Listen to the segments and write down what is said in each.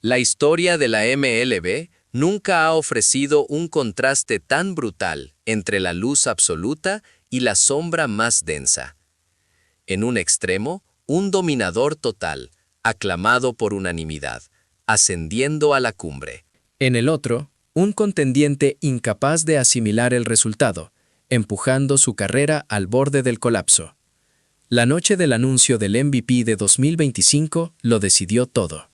La historia de la MLB nunca ha ofrecido un contraste tan brutal entre la luz absoluta y la sombra más densa. En un extremo, un dominador total, aclamado por unanimidad, ascendiendo a la cumbre. En el otro, un contendiente incapaz de asimilar el resultado, empujando su carrera al borde del colapso. La noche del anuncio del MVP de 2025 lo decidió todo.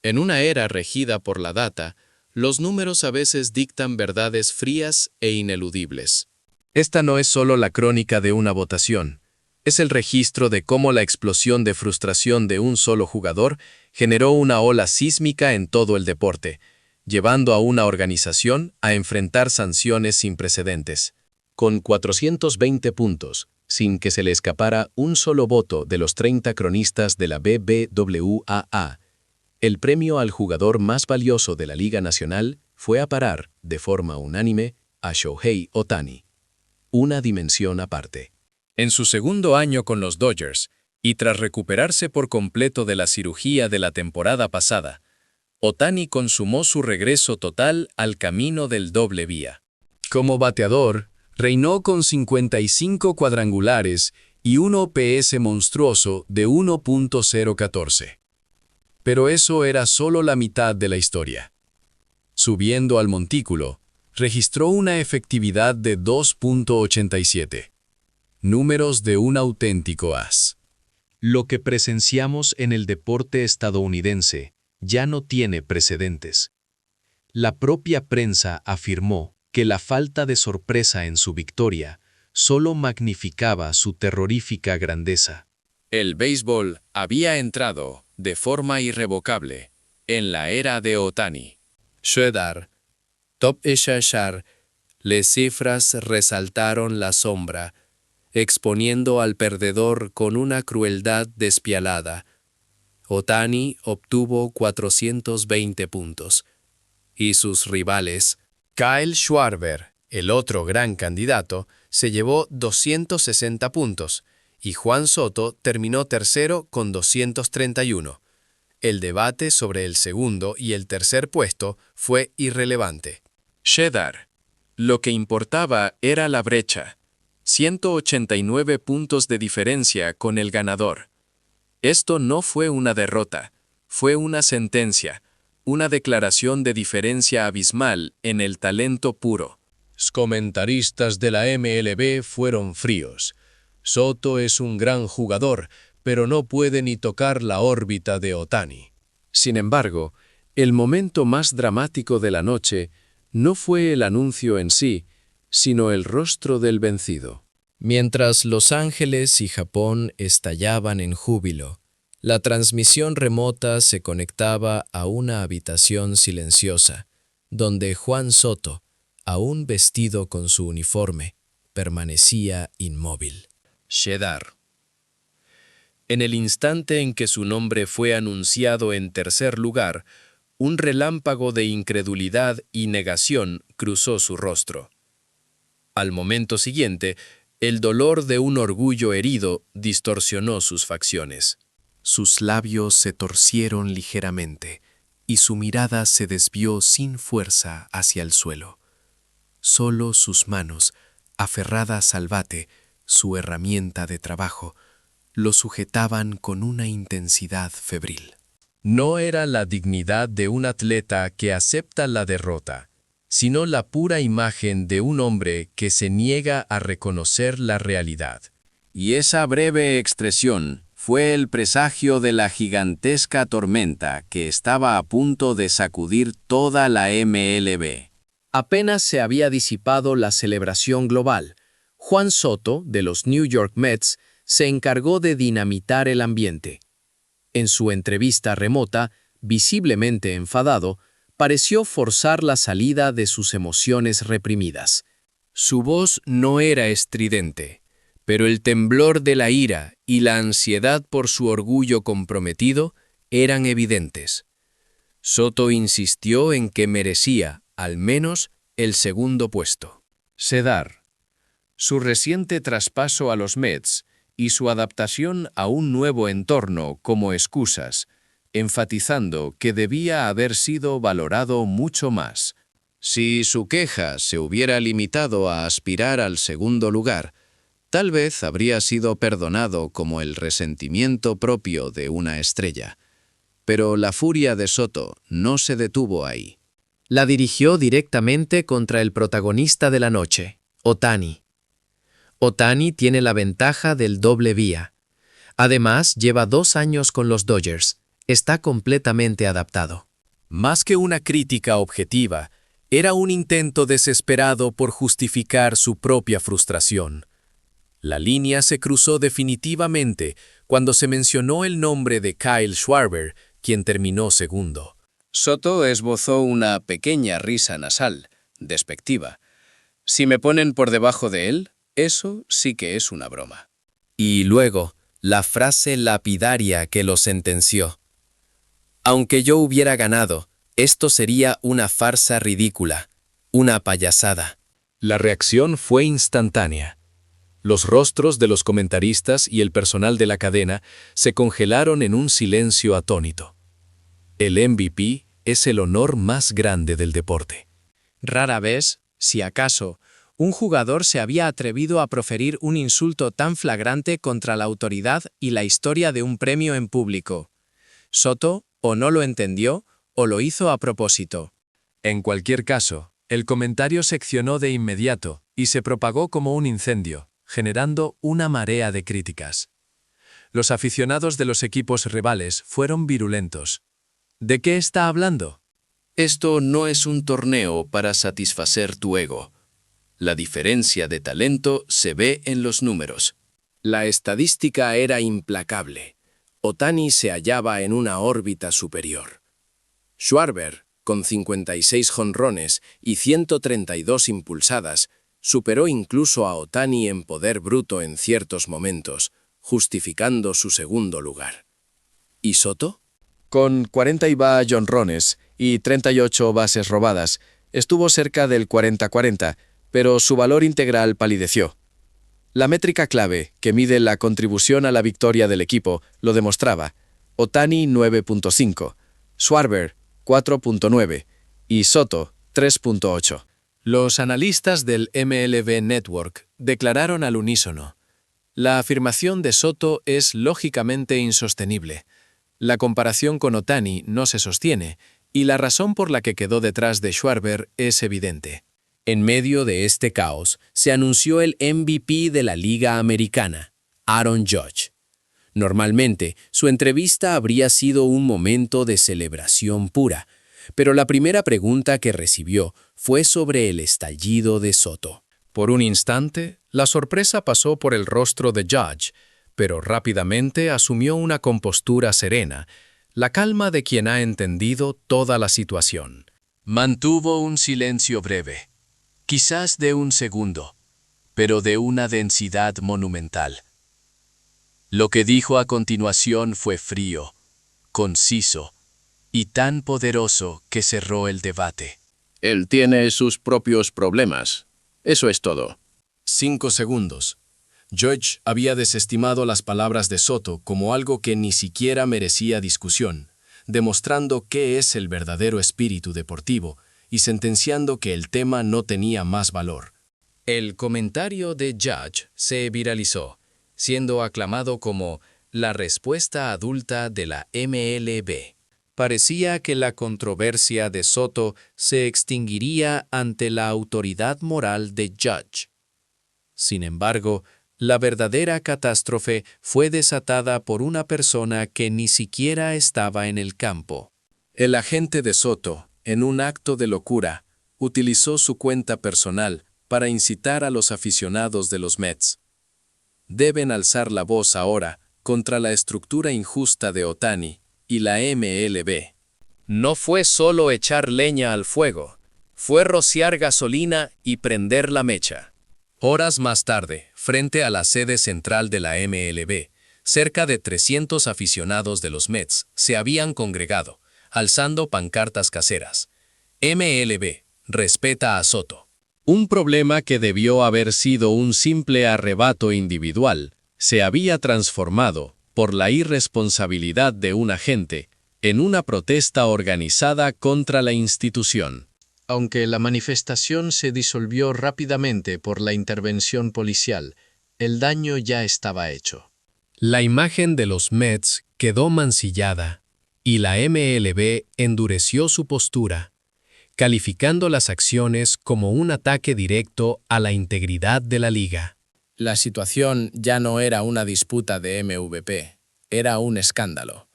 En una era regida por la data, los números a veces dictan verdades frías e ineludibles. Esta no es solo la crónica de una votación, es el registro de cómo la explosión de frustración de un solo jugador generó una ola sísmica en todo el deporte, llevando a una organización a enfrentar sanciones sin precedentes. Con 420 puntos, sin que se le escapara un solo voto de los 30 cronistas de la BBWAA, el premio al jugador más valioso de la Liga Nacional fue a parar, de forma unánime, a Shohei Ohtani. Una dimensión aparte. En su segundo año con los Dodgers, y tras recuperarse por completo de la cirugía de la temporada pasada, Ohtani consumó su regreso total al camino del doble vía. Como bateador, reinó con 55 cuadrangulares y un OPS monstruoso de 1.014. Pero eso era solo la mitad de la historia. Subiendo al montículo, registró una efectividad de 2.87. Números de un auténtico as. Lo que presenciamos en el deporte estadounidense ya no tiene precedentes. La propia prensa afirmó que la falta de sorpresa en su victoria solo magnificaba su terrorífica grandeza. El béisbol había entrado, de forma irrevocable, en la era de Ohtani. Shedar, Top Eshashar, las cifras resaltaron la sombra, exponiendo al perdedor con una crueldad despiadada. Ohtani obtuvo 420 puntos, y sus rivales, Kyle Schwarber, el otro gran candidato, se llevó 260 puntos, y Juan Soto terminó tercero con 231. El debate sobre el segundo y el tercer puesto fue irrelevante. Shedar. Lo que importaba era la brecha. 189 puntos de diferencia con el ganador. Esto no fue una derrota, fue una sentencia, una declaración de diferencia abismal en el talento puro. Los comentaristas de la MLB fueron fríos. Soto es un gran jugador, pero no puede ni tocar la órbita de Ohtani. Sin embargo, el momento más dramático de la noche no fue el anuncio en sí, sino el rostro del vencido. Mientras Los Ángeles y Japón estallaban en júbilo, la transmisión remota se conectaba a una habitación silenciosa, donde Juan Soto, aún vestido con su uniforme, permanecía inmóvil. Shedar. En el instante en que su nombre fue anunciado en tercer lugar, un relámpago de incredulidad y negación cruzó su rostro. Al momento siguiente, el dolor de un orgullo herido distorsionó sus facciones. Sus labios se torcieron ligeramente y su mirada se desvió sin fuerza hacia el suelo. Solo sus manos, aferradas al bate, su herramienta de trabajo, lo sujetaban con una intensidad febril. No era la dignidad de un atleta que acepta la derrota, sino la pura imagen de un hombre que se niega a reconocer la realidad. Y esa breve expresión fue el presagio de la gigantesca tormenta que estaba a punto de sacudir toda la MLB. Apenas se había disipado la celebración global, Juan Soto, de los New York Mets, se encargó de dinamitar el ambiente. En su entrevista remota, visiblemente enfadado, pareció forzar la salida de sus emociones reprimidas. Su voz no era estridente, pero el temblor de la ira y la ansiedad por su orgullo comprometido eran evidentes. Soto insistió en que merecía, al menos, el segundo puesto. Shedar. Su reciente traspaso a los Mets y su adaptación a un nuevo entorno como excusas enfatizando que debía haber sido valorado mucho más. Si su queja se hubiera limitado a aspirar al segundo lugar, tal vez habría sido perdonado como el resentimiento propio de una estrella. Pero la furia de Soto no se detuvo ahí. La dirigió directamente contra el protagonista de la noche, Ohtani. Ohtani tiene la ventaja del doble vía. Además, lleva 2 años con los Dodgers. Está completamente adaptado. Más que una crítica objetiva, era un intento desesperado por justificar su propia frustración. La línea se cruzó definitivamente cuando se mencionó el nombre de Kyle Schwarber, quien terminó segundo. Soto esbozó una pequeña risa nasal, despectiva. Si me ponen por debajo de él, eso sí que es una broma. Y luego, la frase lapidaria que lo sentenció. Aunque yo hubiera ganado, esto sería una farsa ridícula, una payasada. La reacción fue instantánea. Los rostros de los comentaristas y el personal de la cadena se congelaron en un silencio atónito. El MVP es el honor más grande del deporte. Rara vez, si acaso, un jugador se había atrevido a proferir un insulto tan flagrante contra la autoridad y la historia de un premio en público. Soto o no lo entendió o lo hizo a propósito. En cualquier caso, el comentario seccionó de inmediato y se propagó como un incendio, generando una marea de críticas. Los aficionados de los equipos rivales fueron virulentos. ¿De qué está hablando? Esto no es un torneo para satisfacer tu ego. La diferencia de talento se ve en los números. La estadística era implacable. Ohtani se hallaba en una órbita superior. Schwarber, con 56 jonrones y 132 impulsadas, superó incluso a Ohtani en poder bruto en ciertos momentos, justificando su segundo lugar. ¿Y Soto? Con 40 jonrones y 38 bases robadas, estuvo cerca del 40-40, pero su valor integral palideció. La métrica clave, que mide la contribución a la victoria del equipo, lo demostraba. Ohtani 9.5, Schwarber 4.9 y Soto 3.8. Los analistas del MLB Network declararon al unísono: la afirmación de Soto es lógicamente insostenible. La comparación con Ohtani no se sostiene, y la razón por la que quedó detrás de Schwarber es evidente. En medio de este caos, se anunció el MVP de la Liga Americana, Aaron Judge. Normalmente, su entrevista habría sido un momento de celebración pura, pero la primera pregunta que recibió fue sobre el estallido de Soto. Por un instante, la sorpresa pasó por el rostro de Judge, pero rápidamente asumió una compostura serena, la calma de quien ha entendido toda la situación. Mantuvo un silencio breve, quizás de un segundo, pero de una densidad monumental. Lo que dijo a continuación fue frío, conciso y tan poderoso que cerró el debate. Él tiene sus propios problemas. Eso es todo. 5 segundos. Judge había desestimado las palabras de Soto como algo que ni siquiera merecía discusión, demostrando qué es el verdadero espíritu deportivo y sentenciando que el tema no tenía más valor. El comentario de Judge se viralizó, siendo aclamado como la respuesta adulta de la MLB. Parecía que la controversia de Soto se extinguiría ante la autoridad moral de Judge. Sin embargo, la verdadera catástrofe fue desatada por una persona que ni siquiera estaba en el campo. El agente de Soto, en un acto de locura, utilizó su cuenta personal para incitar a los aficionados de los Mets. Deben alzar la voz ahora contra la estructura injusta de Ohtani y la MLB. No fue solo echar leña al fuego, fue rociar gasolina y prender la mecha. Horas más tarde, frente a la sede central de la MLB, cerca de 300 aficionados de los Mets se habían congregado, alzando pancartas caseras. MLB, respeta a Soto. Un problema que debió haber sido un simple arrebato individual, se había transformado, por la irresponsabilidad de un agente, en una protesta organizada contra la institución. Aunque la manifestación se disolvió rápidamente por la intervención policial, el daño ya estaba hecho. La imagen de los Mets quedó mancillada y la MLB endureció su postura, calificando las acciones como un ataque directo a la integridad de la liga. La situación ya no era una disputa de MVP, era un escándalo.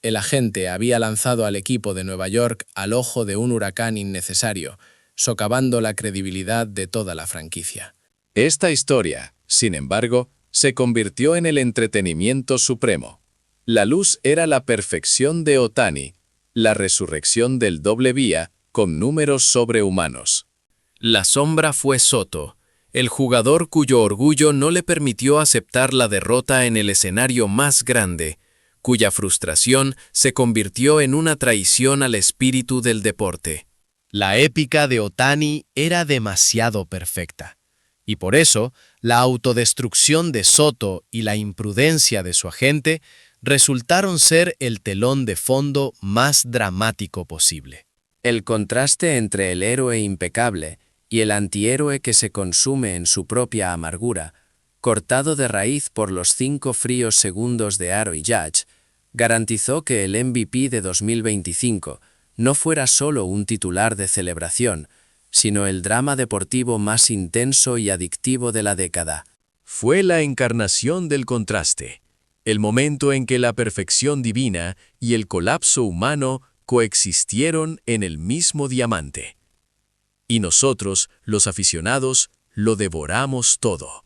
El agente había lanzado al equipo de Nueva York al ojo de un huracán innecesario, socavando la credibilidad de toda la franquicia. Esta historia, sin embargo, se convirtió en el entretenimiento supremo. La luz era la perfección de Ohtani, la resurrección del doble vía con números sobrehumanos. La sombra fue Soto, el jugador cuyo orgullo no le permitió aceptar la derrota en el escenario más grande, cuya frustración se convirtió en una traición al espíritu del deporte. La épica de Ohtani era demasiado perfecta, y por eso la autodestrucción de Soto y la imprudencia de su agente resultaron ser el telón de fondo más dramático posible. El contraste entre el héroe impecable y el antihéroe que se consume en su propia amargura, cortado de raíz por los 5 fríos segundos de Aaron Judge, garantizó que el MVP de 2025 no fuera solo un titular de celebración, sino el drama deportivo más intenso y adictivo de la década. Fue la encarnación del contraste, el momento en que la perfección divina y el colapso humano coexistieron en el mismo diamante. Y nosotros, los aficionados, lo devoramos todo.